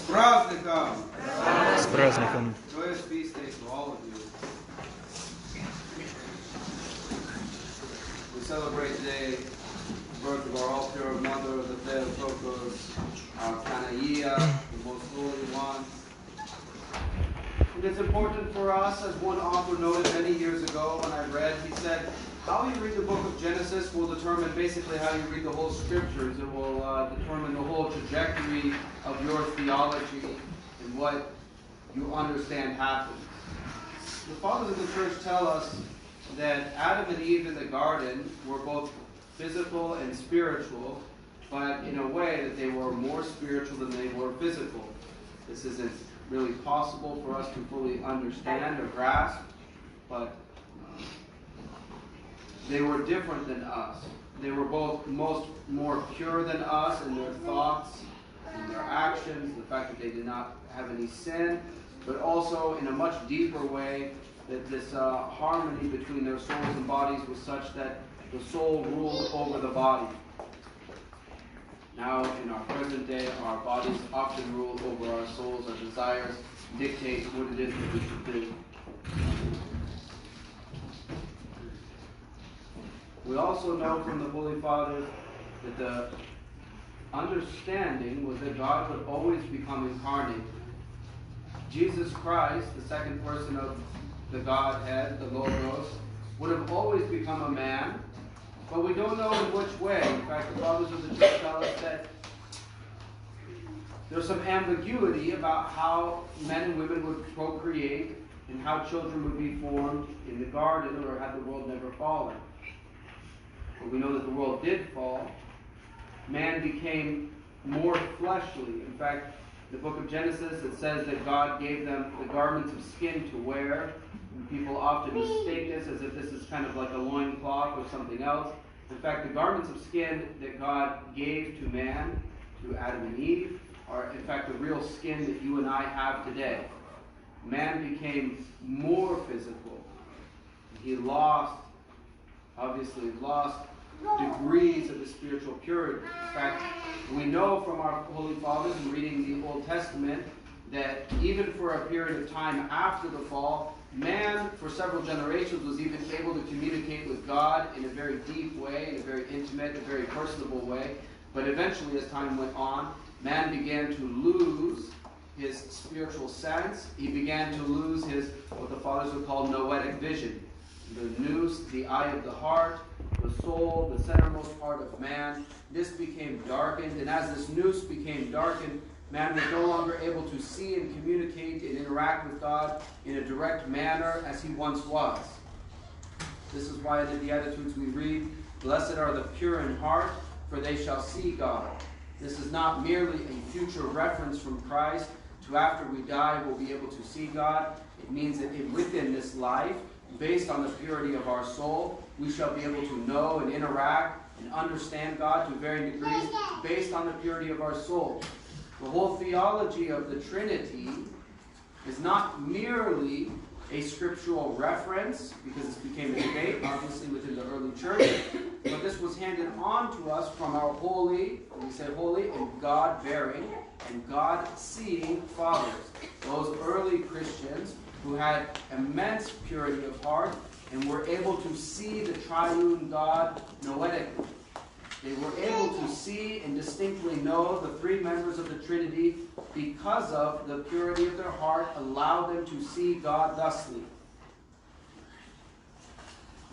праздником! С праздником! Joyous feast day to all of you. We celebrate today the birth of our all-pure mother, the Theotokos, our Kanaia, the most holy one. And it's important for us, as one author noted many years ago when I read, he said, how you read the book of Genesis will determine basically how you read the whole scriptures. It will determine the whole trajectory of your theology and what you understand happens. The fathers of the church tell us that Adam and Eve in the garden were both physical and spiritual, but in a way that they were more spiritual than they were physical. This isn't really possible for us to fully understand or grasp, but they were different than us. They were both more pure than us in their thoughts and their actions, the fact that they did not have any sin, but also in a much deeper way that this harmony between their souls and bodies was such that the soul ruled over the body. Now, in our present day, our bodies often rule over our souls. Our desires dictate what it is that we should do. We also know from the Holy Fathers that the understanding was that God would always become incarnate. Jesus Christ, the second person of the Godhead, the Logos, would have always become a man, but we don't know in which way. In fact, the Fathers of the Church tell us that there's some ambiguity about how men and women would procreate and how children would be formed in the garden, or had the world never fallen. But we know that the world did fall. Man became more fleshly. In fact, the book of Genesis, it says that God gave them the garments of skin to wear. And people often mistake this as if this is kind of like a loincloth or something else. In fact, the garments of skin that God gave to man, to Adam and Eve, are in fact the real skin that you and I have today. Man became more physical. He obviously lost degrees of the spiritual purity. In fact, we know from our Holy Fathers in reading the Old Testament that even for a period of time after the fall, man for several generations was even able to communicate with God in a very deep way, in a very intimate, a very personable way. But eventually, as time went on, man began to lose his spiritual sense. He began to lose his, what the Fathers would call, noetic vision. The nous, the eye of the heart, the soul, the centermost part of man. This became darkened, and as this nous became darkened, man was no longer able to see and communicate and interact with God in a direct manner as he once was. This is why in the Beatitudes we read, "Blessed are the pure in heart, for they shall see God." This is not merely a future reference from Christ to after we die we'll be able to see God. It means that within this life, based on the purity of our soul, we shall be able to know and interact and understand God to varying degrees based on the purity of our soul. The whole theology of the Trinity is not merely a scriptural reference, because this became a debate, obviously, within the early church, but this was handed on to us from our holy, when we say holy, and God-bearing and God-seeing fathers. Those early Christians who had immense purity of heart and were able to see the triune God noetically. They were able to see and distinctly know the three members of the Trinity because of the purity of their heart allowed them to see God thusly.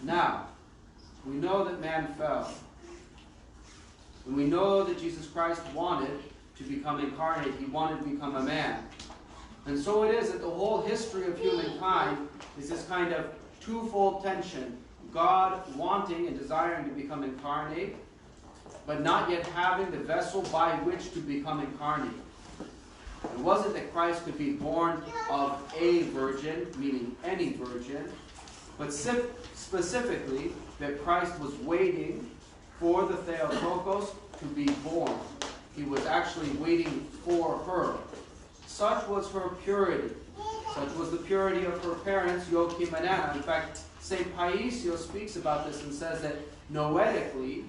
Now, we know that man fell. And we know that Jesus Christ wanted to become incarnate. He wanted to become a man. And so it is that the whole history of humankind is this kind of twofold tension. God wanting and desiring to become incarnate, but not yet having the vessel by which to become incarnate. It wasn't that Christ could be born of a virgin, meaning any virgin, but specifically that Christ was waiting for the Theotokos to be born. He was actually waiting for her. Such was her purity. Such was the purity of her parents, Joachim and Anna. In fact, St. Paisios speaks about this and says that noetically,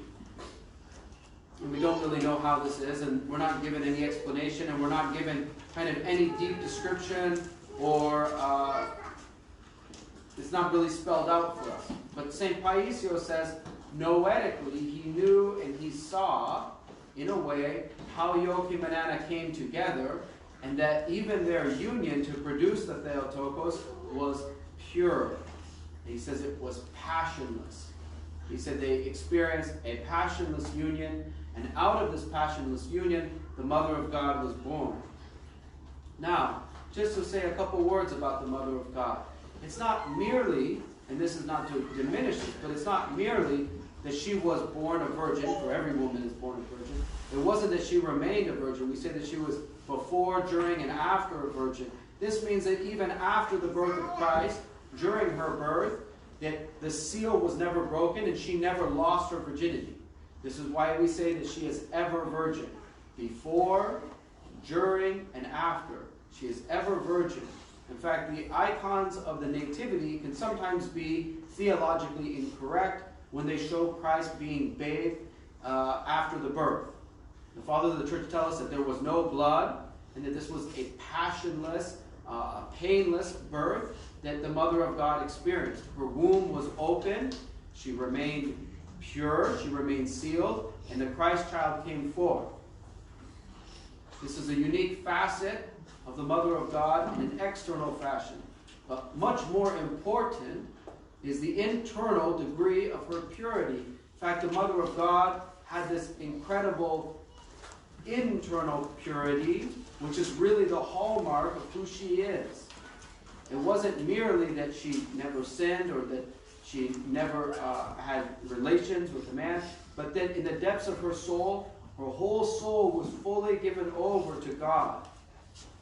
And we don't really know how this is, and we're not given any explanation, and we're not given kind of any deep description, or it's not really spelled out for us. But St. Paisios says, noetically, he knew and he saw, in a way, how Joachim and Anna came together, and that even their union to produce the Theotokos was pure. And he says it was passionless. He said they experienced a passionless union, and out of this passionless union, the Mother of God was born. Now, just to say a couple words about the Mother of God. It's not merely, and this is not to diminish it, but it's not merely that she was born a virgin, for every woman is born a virgin. It wasn't that she remained a virgin. We say that she was before, during, and after a virgin. This means that even after the birth of Christ, during her birth, that the seal was never broken and she never lost her virginity. This is why we say that she is ever virgin. Before, during, and after. She is ever virgin. In fact, the icons of the Nativity can sometimes be theologically incorrect when they show Christ being bathed after the birth. The fathers of the church tell us that there was no blood, and that this was a passionless, painless birth that the Mother of God experienced. Her womb was open, she remained pure, she remained sealed, and the Christ child came forth. This is a unique facet of the Mother of God in an external fashion. But much more important is the internal degree of her purity. In fact, the Mother of God had this incredible internal purity, which is really the hallmark of who she is. It wasn't merely that she never sinned or that she never had relations with a man, but that in the depths of her soul, her whole soul was fully given over to God.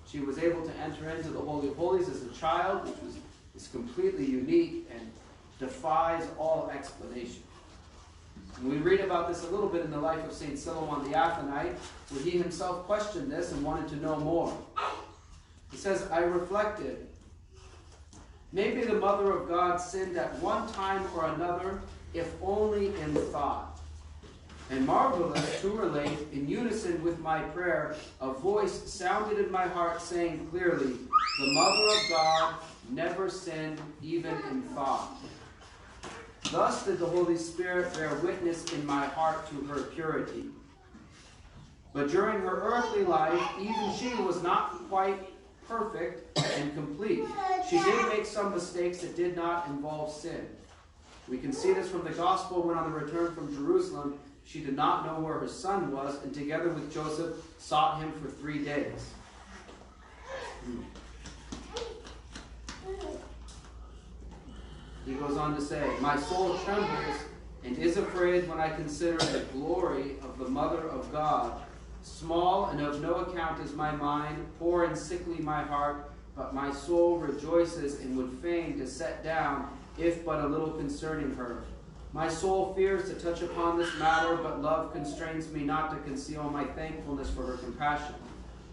She was able to enter into the Holy of Holies as a child, which is completely unique and defies all explanation. And we read about this a little bit in the life of St. Silouan the Athonite, where he himself questioned this and wanted to know more. He says, I reflected, maybe the Mother of God sinned at one time or another, if only in thought. And marvelous to relate, in unison with my prayer, a voice sounded in my heart saying clearly, the Mother of God never sinned even in thought. Thus did the Holy Spirit bear witness in my heart to her purity. But during her earthly life, even she was not quite perfect and complete. She did make some mistakes that did not involve sin. We can see this from the Gospel when on the return from Jerusalem, she did not know where her son was, and together with Joseph sought him for 3 days. He goes on to say, my soul trembles and is afraid when I consider the glory of the Mother of God. Small and of no account is my mind, poor and sickly my heart, but my soul rejoices and would fain to set down, if but a little concerning her. My soul fears to touch upon this matter, but love constrains me not to conceal my thankfulness for her compassion.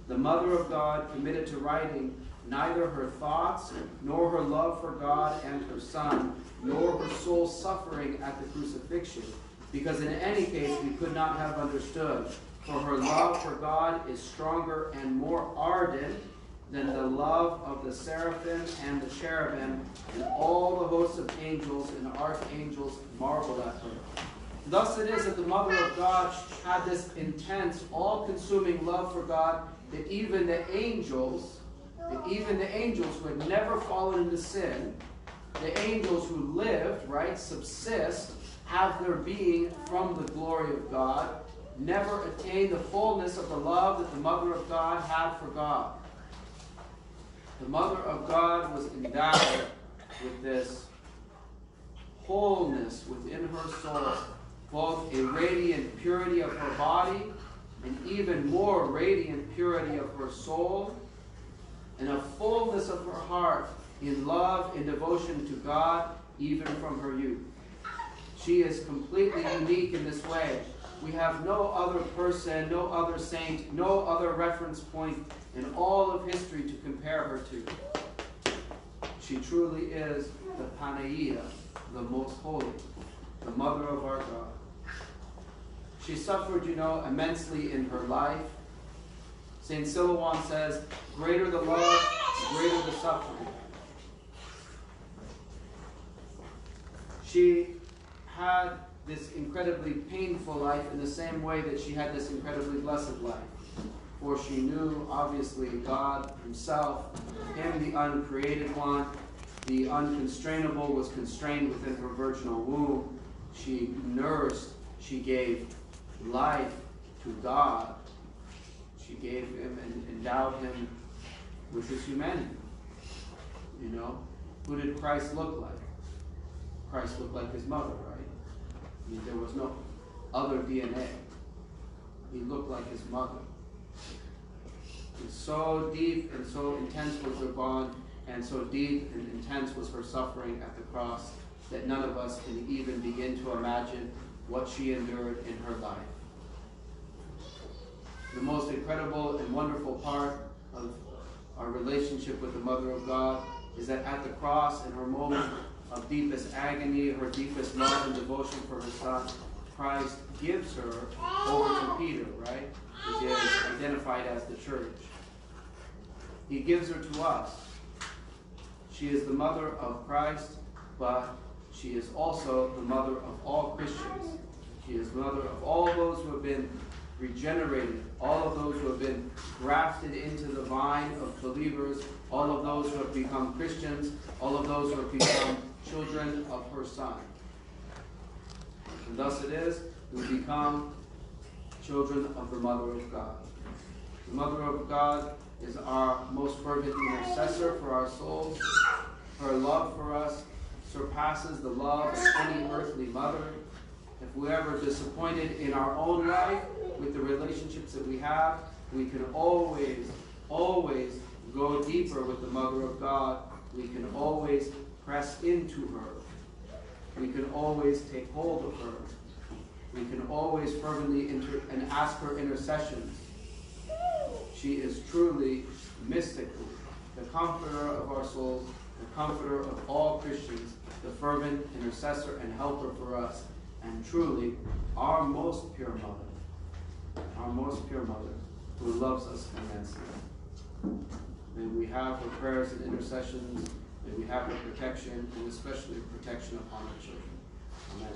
The Mother of God committed to writing neither her thoughts, nor her love for God and her Son, nor her soul's suffering at the crucifixion, because in any case we could not have understood, for her love for God is stronger and more ardent than the love of the seraphim and the cherubim, and all the hosts of angels and archangels marvel at her. Thus it is that the Mother of God had this intense, all-consuming love for God, that even the angels who had never fallen into sin, the angels who lived, right, subsist, have their being from the glory of God, never attain the fullness of the love that the Mother of God had for God. The Mother of God was endowed with this wholeness within her soul, both a radiant purity of her body, and even more radiant purity of her soul, and a fullness of her heart in love and devotion to God, even from her youth. She is completely unique in this way. We have no other person, no other saint, no other reference point in all of history to compare her to. She truly is the Panagia, the most holy, the Mother of our God. She suffered, immensely in her life. St. Silouan says, greater the love, greater the suffering. She had this incredibly painful life in the same way that she had this incredibly blessed life. For she knew, obviously, God himself, him the uncreated one, the unconstrainable was constrained within her virginal womb. She nursed, she gave life to God. She gave him and endowed him with his humanity. Who did Christ look like? Christ looked like his mother, right? There was no other DNA. He looked like his mother. And so deep and so intense was their bond, and so deep and intense was her suffering at the cross, that none of us can even begin to imagine what she endured in her life. The most incredible and wonderful part of our relationship with the Mother of God is that at the cross, in her moment of deepest agony, her deepest love and devotion for her Son, Christ gives her over to Peter, right? Which is identified as the church. He gives her to us. She is the mother of Christ, but she is also the mother of all Christians. She is the mother of all those who have been regenerated, all of those who have been grafted into the vine of believers, all of those who have become Christians, all of those who have become children of her Son. And thus it is, we become children of the Mother of God. The Mother of God is our most fervent intercessor for our souls. Her love for us surpasses the love of any earthly mother. If we're ever disappointed in our own life with the relationships that we have, we can always go deeper with the Mother of God. We can always press into her. We can always take hold of her. We can always fervently and ask her intercessions. She is truly, mystically, the comforter of our souls, the comforter of all Christians, the fervent intercessor and helper for us, and truly our most pure mother, who loves us immensely. May we have her prayers and intercessions, may we have her protection, and especially protection upon our children. Amen.